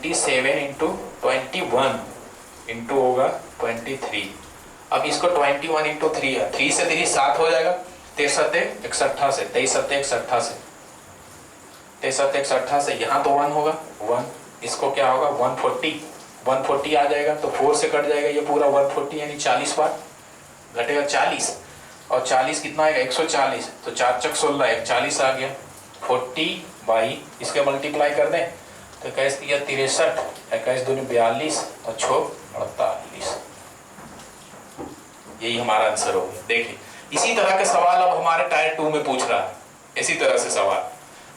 27 into 21 into होगा 23। अब इसको 21 इंटू 3 है, 3 से 3 7 हो जाएगा, 23 सत्ते 61 से, 23 सत्ते 61 से, 23 सत्ते 61 से, यहाँ तो 1 होगा 1, इसको क्या होगा 140 आ जाएगा, तो 4 से कट जाएगा ये पूरा 140, यानी 40 बार घटेगा 40, और 40 कितना आएगा 140, तो 4 चक 16 40 आ गया, 40 बाई इसके मल्टीप्लाई कर दें तो 21 दिया 63, 21 दूनी 42 और 6 48। यही हमारा आंसर हो गया। देखिए इसी तरह के सवाल अब हमारे टायर 2 में पूछ रहा है, इसी तरह से सवाल,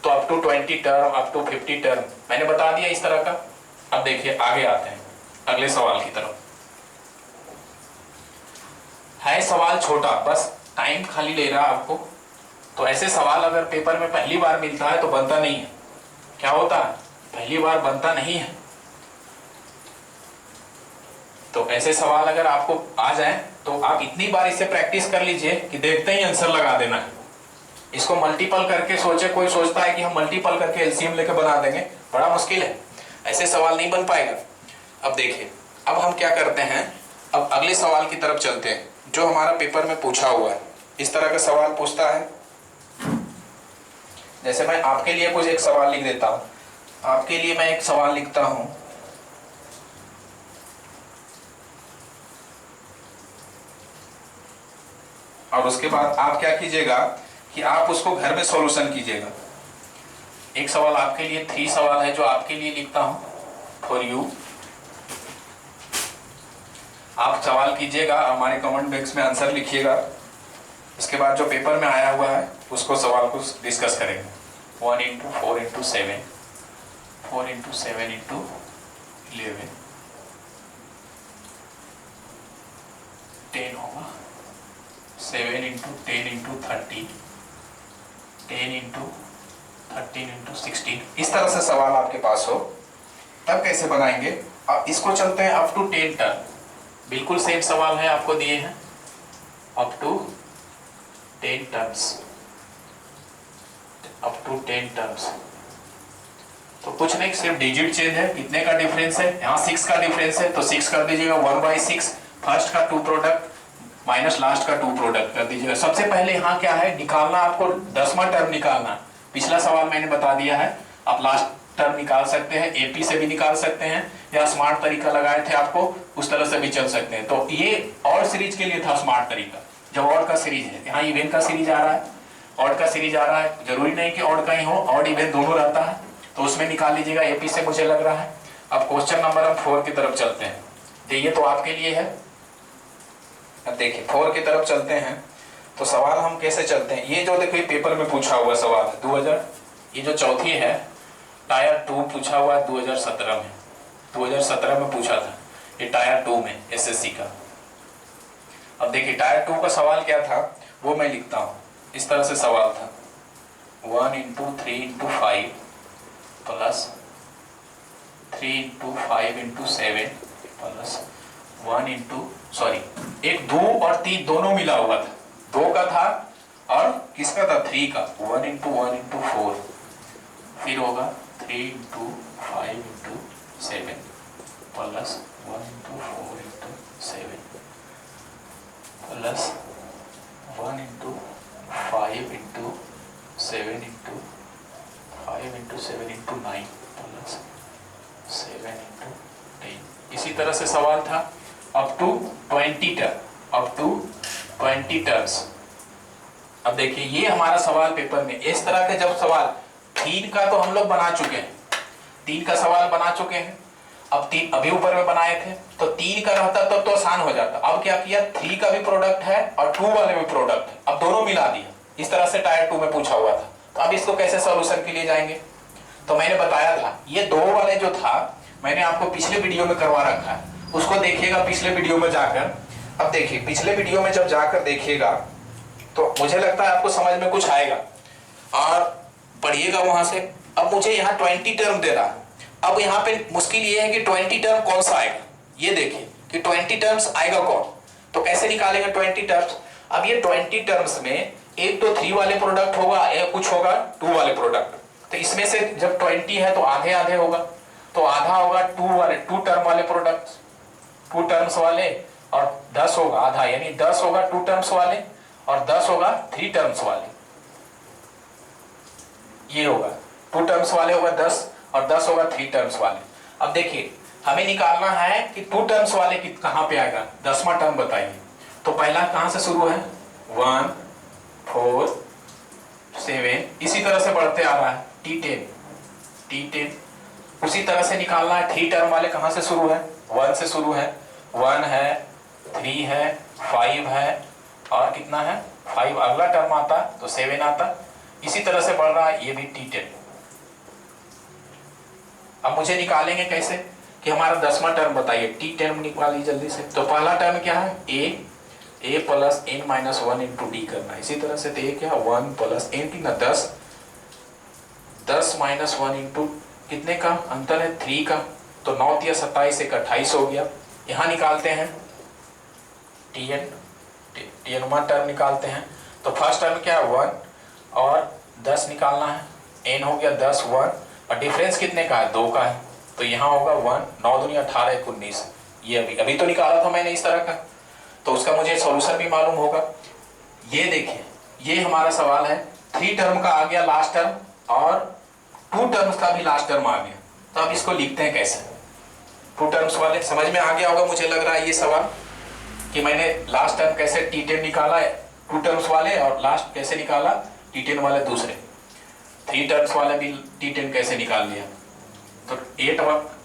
तो up to 20 term, up to 50 term मैंने बता दिया इस तरह का। अब देखिए आगे आते हैं अगले सवाल की तरफ। है सवाल छोटा, बस टाइम खाली ले रहा है आपको। तो ऐसे सवाल अगर पेपर में पहली बार मिलता है तो बनता नहीं है। क्या होता है, पहली बार बनता नहीं है। तो ऐसे सवाल अगर आपको आ जाए तो आप इतनी बार इसे प्रैक्टिस कर लीजिए कि देखते ही आंसर लगा देना है। इसको मल्टीपल करके सोचे, कोई सोचता है कि हम मल्टीपल करके एलसीएम लेके बना देंगे, बड़ा मुश्किल है, ऐसे सवाल नहीं बन पाएगा। अब देखिए अब हम क्या करते हैं, अब अगले सवाल की तरफ चलते हैं जो हमारा पेपर में पूछा हुआ है। इस तरह का सवाल पूछता है, जैसे मैं आपके लिए कुछ एक सवाल लिख देता हूं, आपके लिए मैं एक सवाल लिखता हूं, और उसके बाद आप क्या कीजिएगा कि आप उसको घर में सॉल्यूशन कीजिएगा। एक सवाल आपके लिए, 3 सवाल है जो आपके लिए लिखता हूं फॉर यू। आप सवाल कीजिएगा, हमारे कमेंट बॉक्स में आंसर लिखिएगा। इसके बाद जो पेपर में आया हुआ है उसको सवाल को डिस्कस करेंगे। 1 इंटू 4 इंटू 7, 4 इंटू 7 इंटू 11, 10 होगा, 7 इंटू 10 इंटू 30, 10 इंटू 13 इंटू 16। इस तरह से सवाल आपके पास हो तब कैसे बनाएंगे। अब इसको चलते हैं अप टू 10 टर्म। बिल्कुल सेम सवाल है, आपको दिए हैं up to 10 terms, up to 10 terms. तो कुछ नहीं, सिर्फ डिजिट चेंज है, कितने का डिफरेंस है, यहाँ 6 का डिफरेंस है तो 6 कर दीजिएगा 1/6, फर्स्ट का 2 प्रोडक्ट माइनस लास्ट का 2 प्रोडक्ट कर दीजिएगा। सबसे पहले यहाँ क्या है निकालना, आपको 10वां टर्म निकालना। पिछला सवाल मैंने बता दिया है, आप लास्ट टर्म निकाल सकते हैं, एपी से भी निकाल सकते हैं, या स्मार्ट तरीका लगाए थे आपको उस तरह से भी चल सकते हैं। तो ये और सीरीज के लिए था स्मार्ट तरीका, जब ऑड का सीरीज है, यहाँ इवेन का सीरीज आ रहा है, ऑड का सीरीज आ रहा है, जरूरी नहीं कि ऑड का ही हो, ऑड इवेन दोनों रहता है, तो उसमें निकाल लीजिएगा, एपी से मुझे लग रहा है। अब क्वेश्चन नंबर हम 4 की तरफ चलते हैं, ये तो आपके लिए है। अब देखिए 4 की तरफ चलते हैं, तो सवाल हम कैसे चलते हैं, ये जो देखिए पेपर में पूछा हुआ सवाल है 2000, ये जो चौथी है टायर 2 पूछा हुआ है 2017 में, 2017 में पूछा था ये टायर 2 में एसएससी का। अब देखिए टायर 2 का सवाल क्या था वो मैं लिखता हूँ, इस तरह से सवाल था 1 into 3 into 5 plus 3 into 5 into 7 plus 1 into, sorry एक 2 और 3 दोनों मिला हुआ था, 2 का था और किसका था 3 का, 1 इंटू 1 इंटू 4, फिर होगा 3 into 5 into 7 plus 1 into 4 into 7 plus 1 into 5 into 7 into 5 into 7 into 9 plus 7 into 10। इसी तरह से सवाल था up to 20 term, up to 20 terms. अब देखिए ये हमारा सवाल पेपर में, इस तरह के जब सवाल 3 का तो हम लोग बना चुके हैं, 3 का सवाल बना चुके हैं, अब 3 अभी ऊपर में बनाए थे, तो 3 का रहता तब तो आसान हो जाता। अब क्या किया, 3 का भी प्रोडक्ट है और 2 वाले भी प्रोडक्ट है, अब दोनों मिला दिया। इस तरह से टायर 2 में पूछा हुआ था। तो अब इसको कैसे सॉल्यूशन के लिए जाएंगे, तो मैंने बताया था ये 2 वाले जो था मैंने आपको पिछले वीडियो में करवा रखा है, उसको देखिएगा पिछले वीडियो में जाकर। अब देखिए पिछले वीडियो में जब जाकर देखिएगा तो मुझे लगता है आपको समझ में कुछ आएगा और पढ़िएगा वहां से। अब मुझे यहाँ 20 टर्म दे रहा है, अब यहाँ पे मुश्किल ये है कि 20 टर्म कौन सा आएगा, ये देखिए कि 20 टर्म्स आएगा कौन, तो कैसे निकालेंगे 20 टर्म्स। अब ये 20 टर्म्स में एक तो 3 वाले प्रोडक्ट होगा, एक कुछ होगा 2 वाले प्रोडक्ट, तो इसमें से जब 20 है तो आधे आधे होगा, तो आधा आधा होगा टू टर्म वाले प्रोडक्ट, 2 टर्म्स वाले, और 10 होगा आधा, यानी 10 होगा 2 टर्म्स वाले और 10 होगा 3 टर्म्स वाले। ये होगा 2 टर्म्स वाले होगा 10 और 10 होगा 3 टर्म्स वाले। अब देखिए हमें निकालना है कि 2 टर्म्स वाले कहां पे आएगा, 10वां टर्म बताइए। तो पहला कहां से शुरू है, 1 4 7, इसी तरह से बढ़ते आ रहा है T10। उसी तरह से निकालना है 3 टर्म वाले कहां से शुरू है, 1 से शुरू है, 1 है 3 है 5 है और कितना है 5, अगला टर्म आता तो 7 आता, इसी तरह से बढ़ रहा है ये भी T10। अब मुझे निकालेंगे कैसे कि हमारा 10वां टर्म बताइए, T10 निकालिए जल्दी से। तो पहला टर्म क्या है, a plus n minus 1 into D करना है। इसी तरह से तो ये क्या 1 प्लस n की ना 10 माइनस 1 इंटू कितने का अंतर है 3 का, तो 9 या 27 एक 28 हो गया। यहाँ निकालते हैं Tn टर्म निकालते हैं। तो फर्स्ट टर्म क्या है 1 और 10 निकालना है, n हो गया 10 1 और डिफरेंस कितने का है 2 का है, तो यहाँ होगा 1, 9 दूनी 18 1 19। ये अभी तो निकाला था मैंने इस तरह का, तो उसका मुझे सॉल्यूशन भी मालूम होगा। ये देखिए ये हमारा सवाल है, 3 टर्म का आ गया लास्ट टर्म और 2 टर्म्स का भी लास्ट टर्म आ गया। तो अब इसको लिखते हैं कैसे, 2 टर्म्स वाले समझ में आ गया होगा मुझे लग रहा है ये सवाल, कि मैंने लास्ट टर्म कैसे T10 निकाला है 2 टर्म्स वाले और लास्ट कैसे निकाला T10 वाले दूसरे, 3 टर्म्स वाले भी T10 कैसे निकाल लिया। तो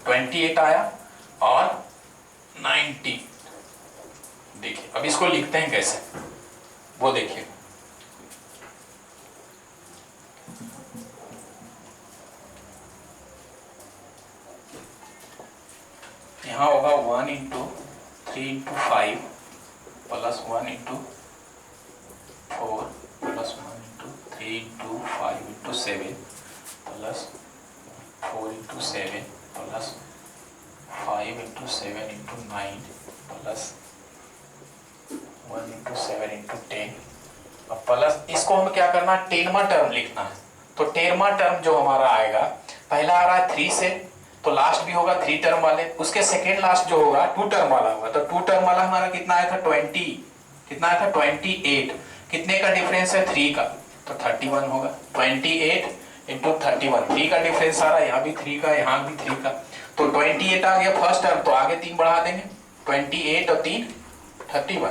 28 आया और 90। देखिए अब इसको लिखते हैं कैसे, वो देखिए। यहाँ होगा 1 into 3 into 5 plus 1 into 4 plus 1 into 3 into 5 into 7 plus 4 into 7 plus 5 into 7 into 9 plus 1 into 7 into 10 और प्लस इसको हम क्या करना है 10वां टर्म लिखना है। तो 10वां टर्म जो हमारा आएगा, पहला आ रहा है 3 से, तो लास्ट भी होगा 3 टर्म वाले, उसके सेकेंड लास्ट जो होगा 2 टर्म वाला होगा। तो 2 टर्म वाला हमारा कितना आया था 20, कितना आया था 28, कितने का डिफरेंस है 3 का, तो 31 होगा। 28 इंटू 31, 3 का डिफरेंस आ रहा है, यहाँ भी 3 का यहाँ भी 3 का, तो 28 आ गया फर्स्ट टर्म, तो आगे 3 बढ़ा देंगे, 28 और 3 31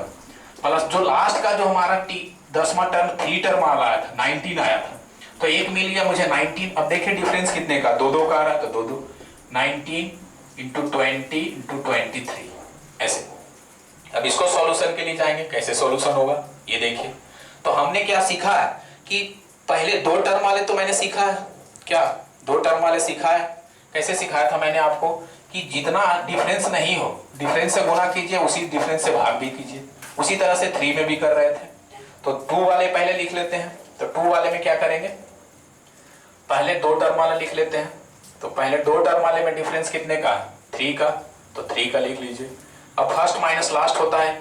प्लस जो लास्ट का जो हमारा 10वां टर्म 3 टर्म आया था 19 आया था, तो एक मिल गया मुझे 19। अब देखिए डिफरेंस कितने का 2 का आ रहा है, तो 2 19 इंटू 20 इंटू 23 ऐसे। अब इसको सॉल्यूशन के लिए जाएंगे, कैसे सॉल्यूशन होगा ये देखिए। तो हमने क्या सीखा है कि पहले 2 टर्म वाले तो मैंने सीखा है, क्या 2 टर्म वाले सीखा है, कैसे सिखाया था मैंने आपको कि जितना डिफरेंस नहीं हो डिफरेंस से गुना कीजिए, उसी डिफरेंस से भाग भी कीजिए। उसी तरह से 3 में भी कर रहे थे। तो 2 वाले पहले लिख लेते हैं। तो 2 वाले में क्या करेंगे, पहले 2 टर्म वाला लिख लेते हैं। तो पहले 2 टर्म वाले में डिफरेंस कितने का, 3 का, तो 3 का लिख लीजिए। अब फर्स्ट माइनस लास्ट होता है,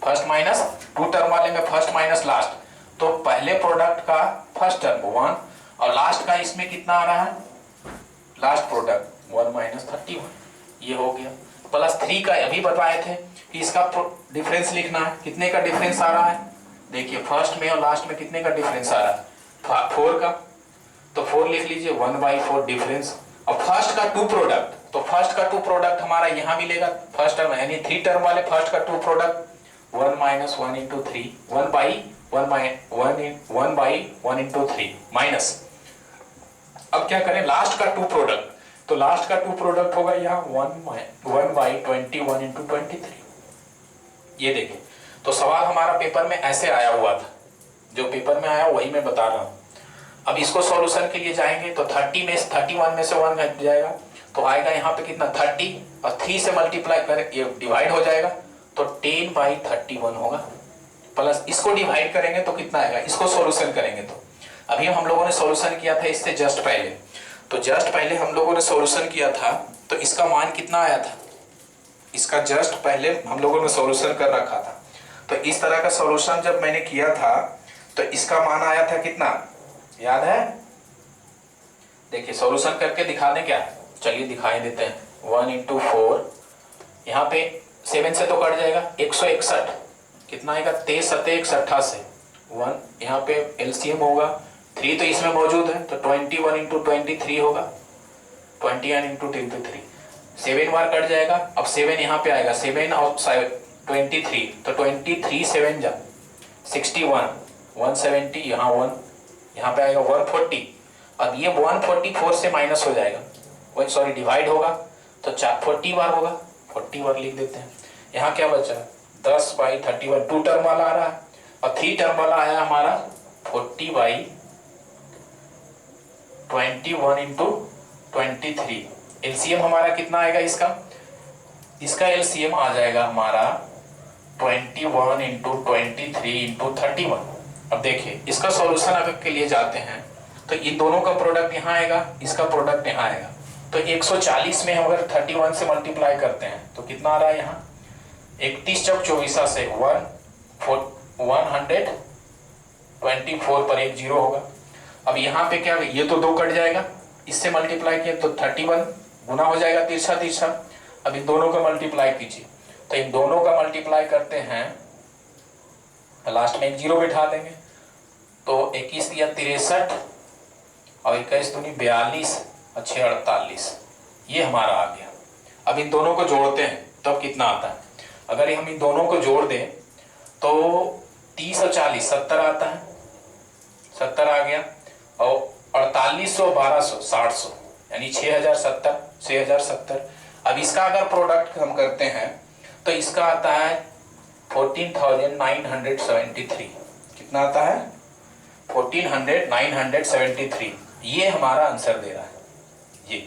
फर्स्ट माइनस 2 टर्म वाले में फर्स्ट माइनस लास्ट, तो पहले प्रोडक्ट का फर्स्ट टर्म 1 और लास्ट का इसमें कितना आ रहा है लास्ट प्रोडक्ट 1 माइनस 31, ये हो गया। प्लस 3 का अभी बताए थे कि इसका डिफरेंस लिखना है, कितने का डिफरेंस आ रहा है, देखिए फर्स्ट में और लास्ट में कितने का डिफरेंस आ रहा है 4 का, तो 4 लिख लीजिए 1/4 डिफरेंस। और फर्स्ट का 2 प्रोडक्ट, तो फर्स्ट का 2 प्रोडक्ट हमारा यहाँ मिलेगा फर्स्ट टर्म, यानी 3 टर्म वाले फर्स्ट का 2 product 1 minus 1 into 3, 1/1 into 3 minus. अब क्या करें लास्ट का 2 प्रोडक्ट, तो लास्ट का 2 प्रोडक्ट होगा यहाँ 1/21 इंटू 23। ये देखिए, तो सवाल हमारा पेपर में ऐसे आया हुआ था, जो पेपर में आया वही मैं बता रहा हूँ। अब इसको सॉल्यूशन के लिए जाएंगे तो 30 में 31 में से 1 घट जाएगा, तो आएगा यहाँ पे कितना 30 और 3 से मल्टीप्लाई कर ये डिवाइड हो जाएगा, तो 10/31 होगा। प्लस इसको डिवाइड करेंगे तो कितना आएगा, इसको सॉल्यूशन करेंगे तो अभी हम लोगों ने सॉल्यूशन किया था इससे जस्ट पहले, तो जस्ट पहले हम लोगों ने सॉल्यूशन किया था तो इसका मान कितना आया था, इसका जस्ट पहले हम लोगों ने सॉल्यूशन कर रखा था। तो इस तरह का सॉल्यूशन जब मैंने किया था तो इसका मान आया था कितना याद है, देखिए सॉल्यूशन करके दिखा दें क्या, चलिए दिखाई देते हैं। 1 इंटू 4, यहाँ पे 7 से तो कट जाएगा, 161 कितना आएगा, 23 सत्ते 188 1, यहाँ पे एलसीएम होगा 3 तो इसमें मौजूद है तो 21 इंटू 23 होगा, 21 इंटू 23, 7 बार कट जाएगा। अब 7 यहाँ पे आएगा, 7 और 23 तो 23 7 जा 61, 170 यहाँ 1, यहाँ पे आएगा 140। अब ये 144 से माइनस हो जाएगा, वही सॉरी डिवाइड होगा तो 40 बार होगा, 40 बार लिख देते हैं। यहाँ क्या बचा, 10/31, 2 टर्म वाला आ रहा है और 3 टर्म वाला आया हमारा 40/21 इंटू 23। एलसीएम हमारा कितना आएगा इसका एलसीएम आ जाएगा हमारा 21 इंटू 23 इंटू 31। अब देखिए इसका सॉल्यूशन अगर के लिए जाते हैं तो इन दोनों का प्रोडक्ट यहाँ आएगा, इसका प्रोडक्ट यहाँ आएगा, तो 140 में हम अगर 31 से मल्टीप्लाई करते हैं तो कितना आ रहा है यहाँ, 31 चौक 24 से 124 पर 1 0 होगा। अब यहाँ पे क्या, ये तो 2 कट जाएगा, इससे मल्टीप्लाई किया तो 31 गुना हो जाएगा तिरछा तिरछा। अब इन दोनों का मल्टीप्लाई कीजिए, तो इन दोनों का मल्टीप्लाई करते हैं, लास्ट में 1 0 बिठा देंगे, तो 21 दिया 63 और 21 दूनी 42 और 6 48, ये हमारा आ गया। अब इन दोनों को जोड़ते हैं तब कितना आता है, अगर हम इन दोनों को जोड़ दें तो 30 और 40 70 आता है, 70 आ गया, और 4800 1200 700 यानी 6070। अब इसका अगर प्रोडक्ट हम करते हैं तो इसका आता है 14,973, कितना आता है 14,973, ये हमारा आंसर दे रहा है ये।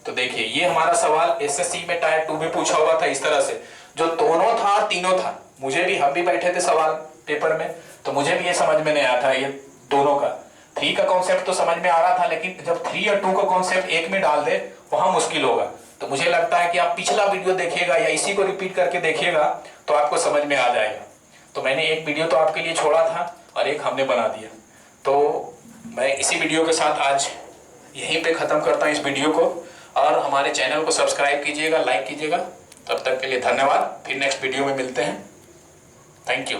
तो देखिए ये हमारा सवाल एसएससी में टायर 2 में पूछा हुआ था, इस तरह से जो दोनों था तीनों था, हम भी बैठे थे सवाल पेपर में तो मुझे भी ये समझ में नहीं आया था, ये दोनों का 3 का कॉन्सेप्ट तो समझ में आ रहा था, लेकिन जब 3 और 2 का कॉन्सेप्ट एक में डाल दे वहां मुश्किल होगा। तो मुझे लगता है कि आप पिछला वीडियो देखिएगा या इसी को रिपीट करके देखिएगा तो आपको समझ में आ जाएगा। तो मैंने एक वीडियो तो आपके लिए छोड़ा था और एक हमने बना दिया, तो मैं इसी वीडियो के साथ आज यहीं पे ख़त्म करता हूँ इस वीडियो को, और हमारे चैनल को सब्सक्राइब कीजिएगा, लाइक कीजिएगा। तब तक के लिए धन्यवाद, फिर नेक्स्ट वीडियो में मिलते हैं। Thank you.